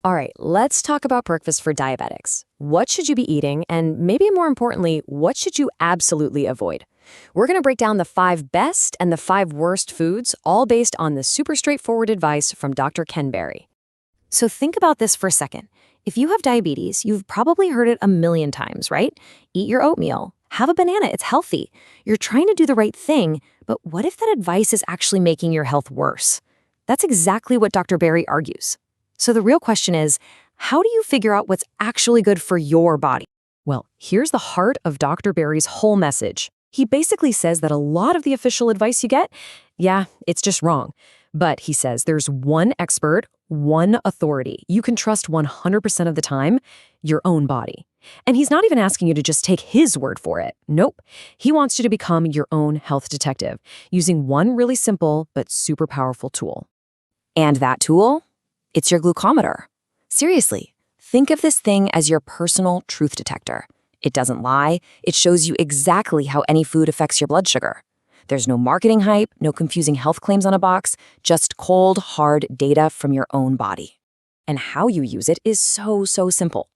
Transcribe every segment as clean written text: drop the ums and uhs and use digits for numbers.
All right, let's talk about breakfast for diabetics. What should you be eating? And maybe more importantly, what should you absolutely avoid? We're going to break down the 5 best and the 5 worst foods, all based on the super straightforward advice from Dr. Ken Berry. So think about this for a second. If you have diabetes, you've probably heard it a million times, right? Eat your oatmeal. Have a banana, it's healthy. You're trying to do the right thing, but what if that advice is actually making your health worse? That's exactly what Dr. Berry argues. So the real question is, how do you figure out what's actually good for your body? Well, here's the heart of Dr. Berry's whole message. He basically says that a lot of the official advice you get, yeah, it's just wrong. But he says there's one expert, one authority you can trust 100% of the time, your own body. And he's not even asking you to just take his word for it. Nope. He wants you to become your own health detective using one really simple but super powerful tool. And that tool? It's your glucometer. Seriously, think of this thing as your personal truth detector. It doesn't lie. It shows you exactly how any food affects your blood sugar. There's no marketing hype, no confusing health claims on a box, just cold, hard data from your own body. And how you use it is so simple.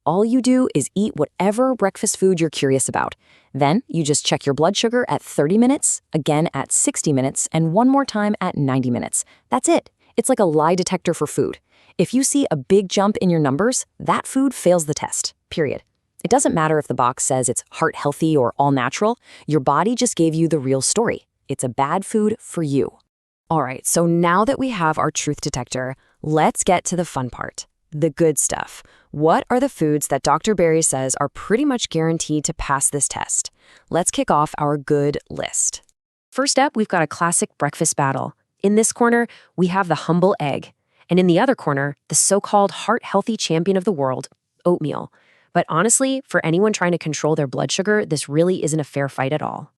All you do is eat whatever breakfast food you're curious about. Then you just check your blood sugar at 30 minutes, again at 60 minutes, and one more time at 90 minutes. That's it. It's like a lie detector for food. If you see a big jump in your numbers, that food fails the test, period. It doesn't matter if the box says it's heart healthy or all natural. Your body just gave you the real story. It's a bad food for you. All right, so now that we have our truth detector, let's get to the fun part, the good stuff. What are the foods that Dr. Berry says are pretty much guaranteed to pass this test? Let's kick off our good list. First up, we've got a classic breakfast battle. In this corner, we have the humble egg. And in the other corner, the so-called heart-healthy champion of the world, oatmeal. But honestly, for anyone trying to control their blood sugar, this really isn't a fair fight at all.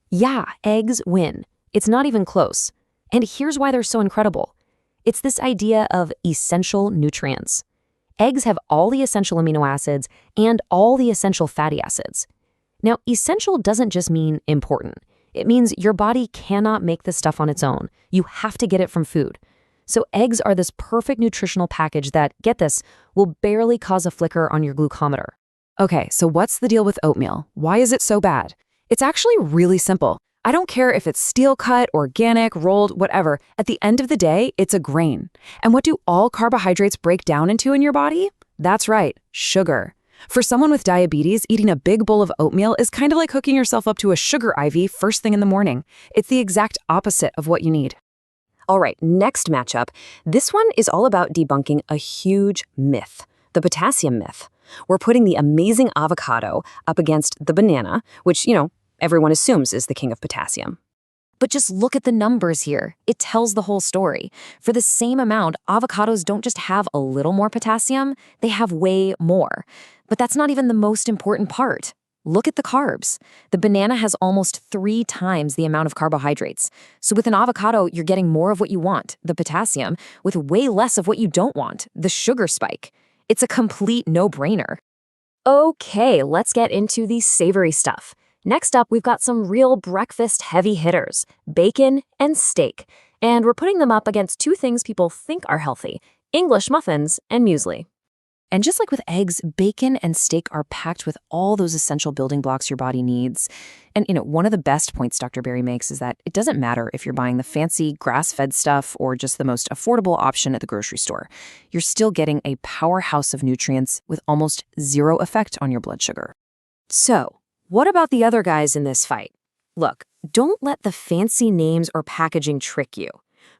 Yeah, eggs win. It's not even close. And here's why they're so incredible. It's this idea of essential nutrients. Eggs have all the essential amino acids and all the essential fatty acids. Now, essential doesn't just mean important. It means your body cannot make this stuff on its own. You have to get it from food. So eggs are this perfect nutritional package that, get this, will barely cause a flicker on your glucometer. Okay, so what's the deal with oatmeal? Why is it so bad? It's actually really simple. I don't care if it's steel-cut, organic, rolled, whatever. At the end of the day, it's a grain. And what do all carbohydrates break down into in your body? That's right, sugar. For someone with diabetes, eating a big bowl of oatmeal is kind of like hooking yourself up to a sugar IV first thing in the morning. It's the exact opposite of what you need. All right, next matchup. This one is all about debunking a huge myth, the potassium myth. We're putting the amazing avocado up against the banana, which, everyone assumes is the king of potassium. But just look at the numbers here. It tells the whole story. For the same amount, avocados don't just have a little more potassium, they have way more. But that's not even the most important part. Look at the carbs. The banana has almost 3 times the amount of carbohydrates. So with an avocado, you're getting more of what you want, the potassium, with way less of what you don't want, the sugar spike. It's a complete no-brainer. Okay, let's get into the savory stuff. Next up, we've got some real breakfast heavy hitters, bacon and steak. And we're putting them up against 2 things people think are healthy, English muffins and muesli. And just like with eggs, bacon and steak are packed with all those essential building blocks your body needs. And, one of the best points Dr. Berry makes is that it doesn't matter if you're buying the fancy grass-fed stuff or just the most affordable option at the grocery store. You're still getting a powerhouse of nutrients with almost zero effect on your blood sugar. So, what about the other guys in this fight? Look, don't let the fancy names or packaging trick you.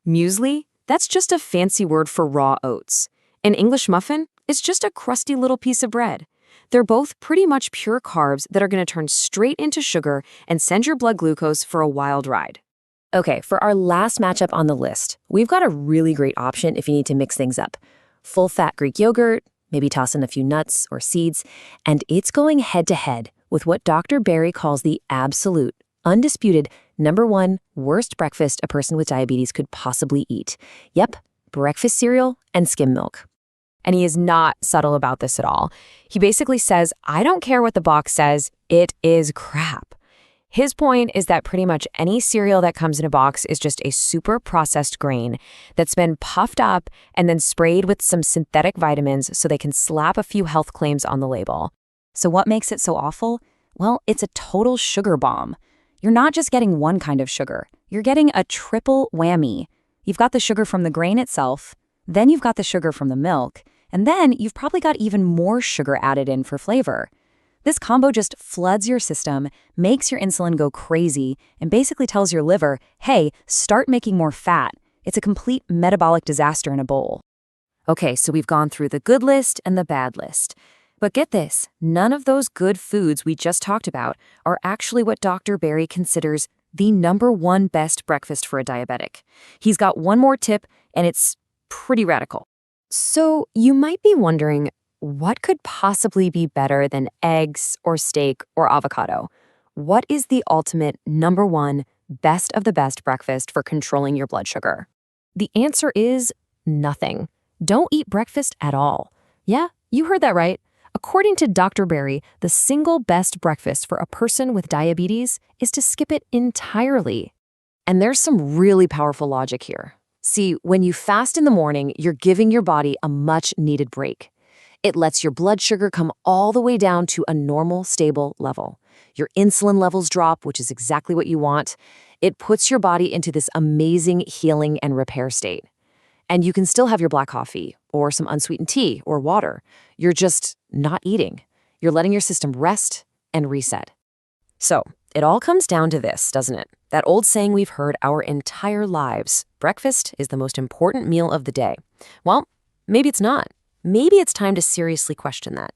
Muesli, that's just a fancy word for raw oats. An English muffin is just a crusty little piece of bread. They're both pretty much pure carbs that are going to turn straight into sugar and send your blood glucose for a wild ride. Okay, for our last matchup on the list, we've got a really great option if you need to mix things up. Full-fat Greek yogurt, maybe toss in a few nuts or seeds, and it's going head-to-head with what Dr. Berry calls the absolute, undisputed, #1 worst breakfast a person with diabetes could possibly eat. Yep, breakfast cereal and skim milk. And he is not subtle about this at all. He basically says, I don't care what the box says, it is crap. His point is that pretty much any cereal that comes in a box is just a super processed grain that's been puffed up and then sprayed with some synthetic vitamins so they can slap a few health claims on the label. So what makes it so awful? Well, it's a total sugar bomb. You're not just getting one kind of sugar. You're getting a triple whammy. You've got the sugar from the grain itself, then you've got the sugar from the milk, and then you've probably got even more sugar added in for flavor. This combo just floods your system, makes your insulin go crazy, and basically tells your liver, hey, start making more fat. It's a complete metabolic disaster in a bowl. Okay, so we've gone through the good list and the bad list. But get this, none of those good foods we just talked about are actually what Dr. Berry considers the #1 best breakfast for a diabetic. He's got one more tip, and it's pretty radical. So you might be wondering, what could possibly be better than eggs or steak or avocado? What is the ultimate #1 best of the best breakfast for controlling your blood sugar? The answer is nothing. Don't eat breakfast at all. Yeah, you heard that right. According to Dr. Berry, the single best breakfast for a person with diabetes is to skip it entirely. And there's some really powerful logic here. See, when you fast in the morning, you're giving your body a much-needed break. It lets your blood sugar come all the way down to a normal, stable level. Your insulin levels drop, which is exactly what you want. It puts your body into this amazing healing and repair state. And you can still have your black coffee or some unsweetened tea or water. You're just not eating. You're letting your system rest and reset. So it all comes down to this, doesn't it? That old saying we've heard our entire lives: breakfast is the most important meal of the day. Well, maybe it's not. Maybe it's time to seriously question that.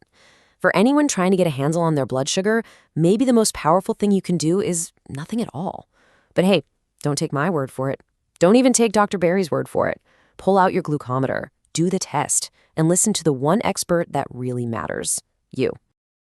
For anyone trying to get a handle on their blood sugar, maybe the most powerful thing you can do is nothing at all. But hey, don't take my word for it. Don't even take Dr. Berry's word for it. Pull out your glucometer, do the test, and listen to the one expert that really matters: you.